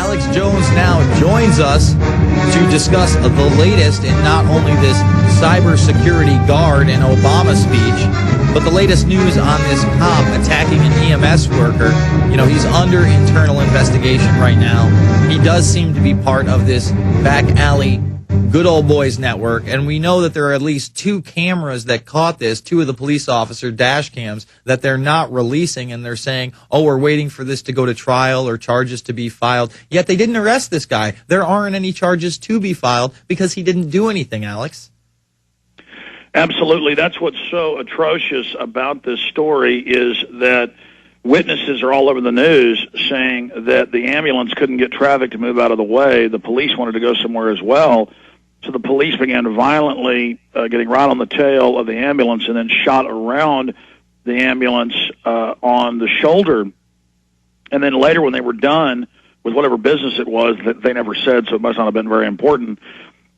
Alex Jones now joins us to discuss the latest in not only this cybersecurity guard and Obama speech, but the latest news on this cop attacking an EMS worker. You know, he's under internal investigation right now. He does seem to be part of this back alley Good Old Boys network, and we know that there are at least 2 cameras that caught this, 2 of the police officer dash cams that they're not releasing, and they're saying, oh, we're waiting for this to go to trial or charges to be filed. Yet they didn't arrest this guy. There aren't any charges to be filed because he didn't do anything, Alex. Absolutely. That's what's so atrocious about this story is that witnesses are all over the news saying that the ambulance couldn't get traffic to move out of the way. The police wanted to go somewhere as well. So the police began violently getting right on the tail of the ambulance and then shot around the ambulance on the shoulder. And then later when they were done with whatever business it was that they never said, so it must not have been very important,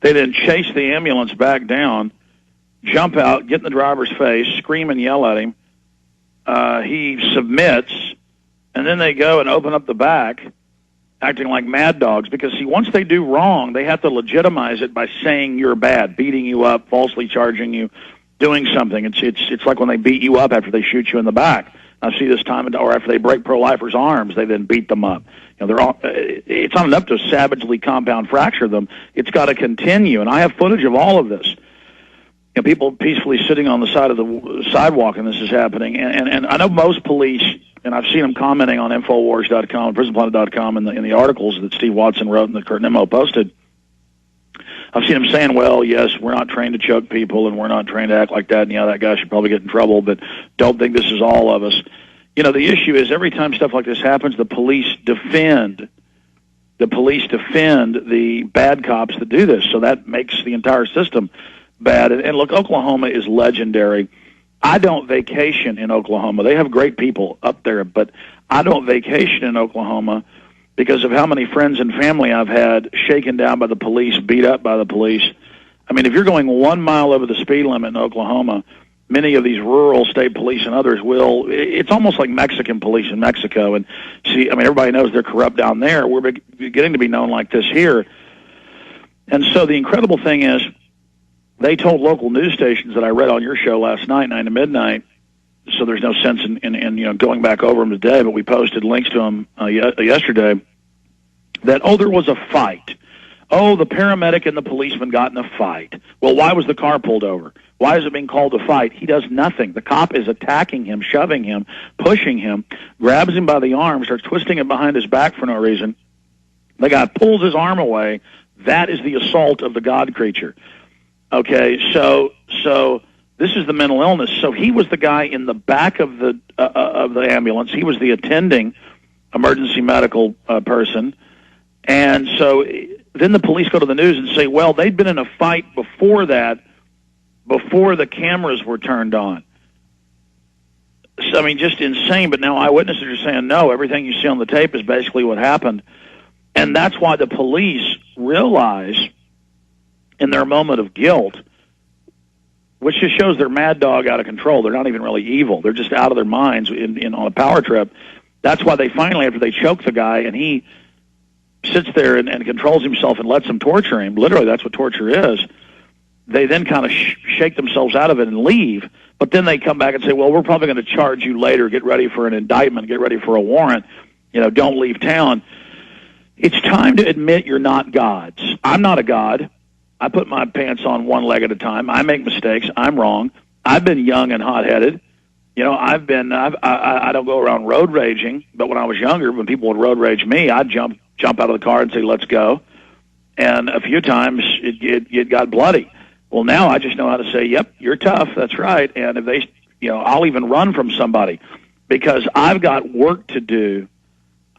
they then chased the ambulance back down, jump out, get in the driver's face, scream and yell at him. He submits, and then they go and open up the back, acting like mad dogs, because, see, once they do wrong, they have to legitimize it by saying you're bad, beating you up, falsely charging you, doing something. It's like when they beat you up after they shoot you in the back. I see this time, or after they break pro-lifers' arms, they then beat them up. You know, they're all. It's not enough to savagely compound fracture them. It's got to continue, and I have footage of all of this. You know, people peacefully sitting on the side of the sidewalk, and this is happening. And I know most police, and I've seen them commenting on Infowars.com, PrisonPlanet.com, in the articles that Steve Watson wrote and that Kurt Nimmo posted. I've seen them saying, well, yes, we're not trained to choke people, and we're not trained to act like that, and, yeah, that guy should probably get in trouble, but don't think this is all of us. You know, the issue is every time stuff like this happens, the police defend the bad cops that do this, so that makes the entire system bad. And look, Oklahoma is legendary. I don't vacation in Oklahoma. They have great people up there, but I don't vacation in Oklahoma because of how many friends and family I've had shaken down by the police, beat up by the police. I mean, if you're going 1 mile over the speed limit in Oklahoma, many of these rural state police and others will. It's almost like Mexican police in Mexico. And see, I mean, everybody knows they're corrupt down there. We're getting to be known like this here. And so the incredible thing is, they told local news stations that I read on your show last night, 9 to midnight, so there's no sense in you know, going back over them today, but we posted links to them yesterday, that, oh, there was a fight. Oh, the paramedic and the policeman got in a fight. Well, why was the car pulled over? Why is it being called a fight? He does nothing. The cop is attacking him, shoving him, pushing him, grabs him by the arm, starts twisting it behind his back for no reason. The guy pulls his arm away. That is the assault of the God creature. Okay, so this is the mental illness. So he was the guy in the back of the ambulance. He was the attending emergency medical person. And so then the police go to the news and say, well, they'd been in a fight before that, before the cameras were turned on. So, I mean, just insane. But now eyewitnesses are saying, no, everything you see on the tape is basically what happened. And that's why the police realize in their moment of guilt, which just shows they're mad dog out of control. They're not even really evil. They're just out of their minds on a power trip. That's why they finally, after they choke the guy and he sits there and controls himself and lets them torture him, literally that's what torture is, they then kind of shake themselves out of it and leave. But then they come back and say, well, we're probably going to charge you later. Get ready for an indictment. Get ready for a warrant. You know, don't leave town. It's time to admit you're not gods. I'm not a god. I put my pants on one leg at a time. I make mistakes. I'm wrong. I've been young and hot-headed. You know, I don't go around road raging, but when I was younger, when people would road rage me, I'd jump out of the car and say, let's go. And a few times it got bloody. Well, now I just know how to say, yep, you're tough. That's right. And if they, you know, I'll even run from somebody because I've got work to do.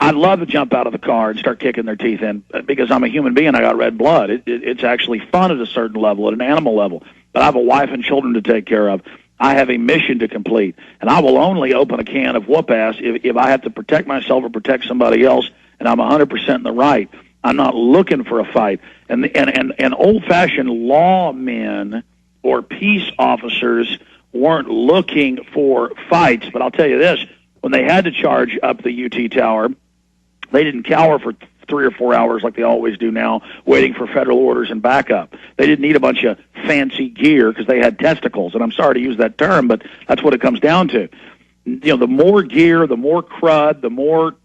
I'd love to jump out of the car and start kicking their teeth in because I'm a human being. I got red blood. It's actually fun at a certain level, at an animal level. But I have a wife and children to take care of. I have a mission to complete. And I will only open a can of whoop-ass if I have to protect myself or protect somebody else, and I'm 100% in the right. I'm not looking for a fight. And old-fashioned lawmen or peace officers weren't looking for fights. But I'll tell you this, when they had to charge up the UT Tower, they didn't cower for 3 or 4 hours like they always do now, waiting for federal orders and backup. They didn't need a bunch of fancy gear because they had testicles, and I'm sorry to use that term, but that's what it comes down to. The more gear, the more crud, the more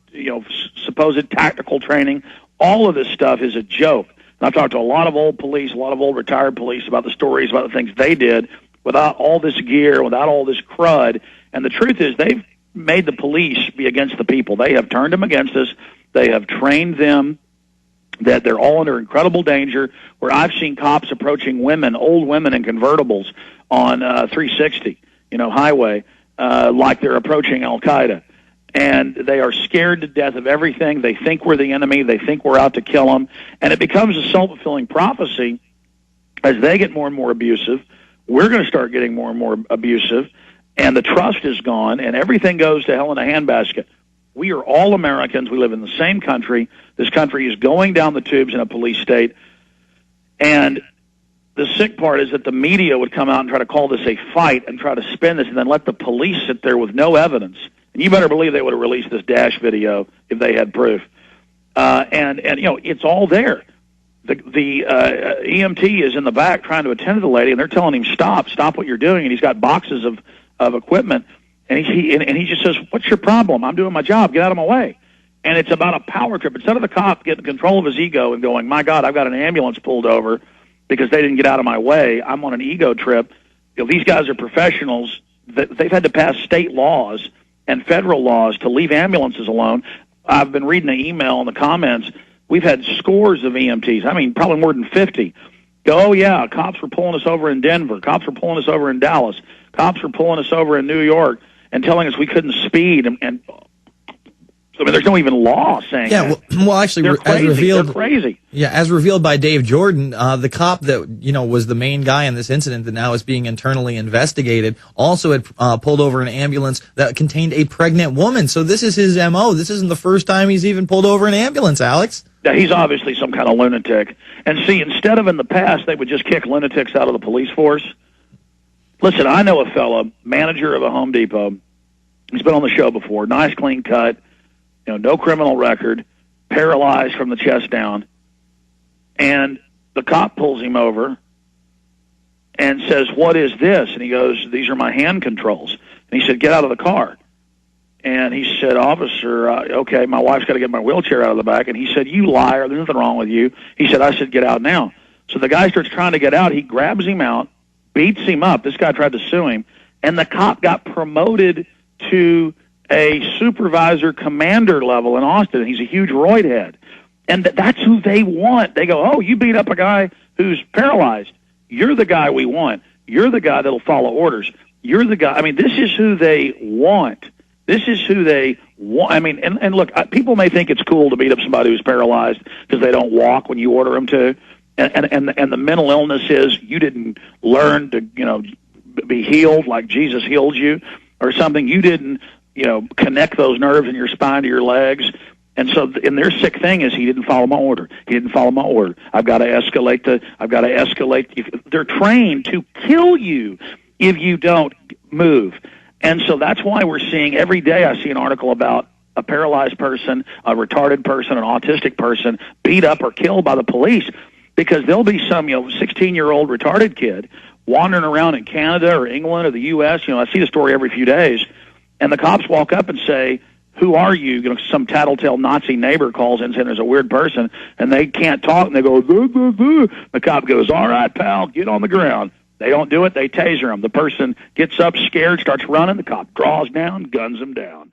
supposed tactical training. All of this stuff is a joke. And I've talked to a lot of old police, a lot of old retired police about the stories about the things they did without all this gear, without all this crud. And the truth is they've made the police be against the people. They have turned them against us. They have trained them that they're all under incredible danger, where I've seen cops approaching women, old women in convertibles on 360, highway, like they're approaching Al-Qaeda. And they are scared to death of everything. They think we're the enemy. They think we're out to kill them. And it becomes a self-fulfilling prophecy as they get more and more abusive. We're going to start getting more and more abusive, and the trust is gone, and everything goes to hell in a handbasket. We are all Americans. We live in the same country. This country is going down the tubes in a police state. And the sick part is that the media would come out and try to call this a fight and try to spin this and then let the police sit there with no evidence. And you better believe they would have released this dash video if they had proof. And it's all there. The EMT is in the back trying to attend to the lady, and they're telling him, stop what you're doing. And he's got boxes of equipment, and he just says, what's your problem? I'm doing my job. Get out of my way. And it's about a power trip. Instead of the cop getting control of his ego and going, my God, I've got an ambulance pulled over because they didn't get out of my way. I'm on an ego trip. These guys are professionals. They've had to pass state laws and federal laws to leave ambulances alone. I've been reading the email and the comments. We've had scores of EMTs, probably more than 50, go, oh, yeah, cops were pulling us over in Denver. Cops were pulling us over in Dallas. Cops were pulling us over in New York and telling us we couldn't speed. And there's no even law saying that. Well, actually, they're crazy. They're crazy. Yeah, as revealed by Dave Jordan, the cop that was the main guy in this incident that now is being internally investigated also had pulled over an ambulance that contained a pregnant woman. So this is his MO. This isn't the first time he's even pulled over an ambulance, Alex. Yeah, he's obviously some kind of lunatic. And see, instead of in the past they would just kick lunatics out of the police force. Listen, I know a fellow, manager of a Home Depot. He's been on the show before. Nice, clean cut. No criminal record, paralyzed from the chest down. And the cop pulls him over and says, what is this? And he goes, these are my hand controls. And he said, get out of the car. And he said, officer, okay, my wife's got to get my wheelchair out of the back. And he said, you liar, there's nothing wrong with you. He said, I said, get out now. So the guy starts trying to get out. He grabs him out, beats him up. This guy tried to sue him. And the cop got promoted to a supervisor commander level in Austin. He's a huge roid head. And that's who they want. They go, oh, you beat up a guy who's paralyzed. You're the guy we want. You're the guy that'll follow orders. You're the guy. This is who they want. This is who they want. And look, people may think it's cool to beat up somebody who's paralyzed because they don't walk when you order them to. And the mental illness is you didn't learn to, be healed like Jesus healed you or something. You didn't, connect those nerves in your spine to your legs. And so, and their sick thing is he didn't follow my order. He didn't follow my order. I've got to escalate. They're trained to kill you if you don't move. And so that's why we're seeing every day I see an article about a paralyzed person, a retarded person, an autistic person beat up or killed by the police because there'll be some, 16-year-old retarded kid wandering around in Canada or England or the U.S. I see the story every few days. And the cops walk up and say, who are you? Some tattletale Nazi neighbor calls in saying there's a weird person, and they can't talk, and they go, boo, boo, boo. The cop goes, all right, pal, get on the ground. They don't do it. They taser him. The person gets up, scared, starts running. The cop draws down, guns him down.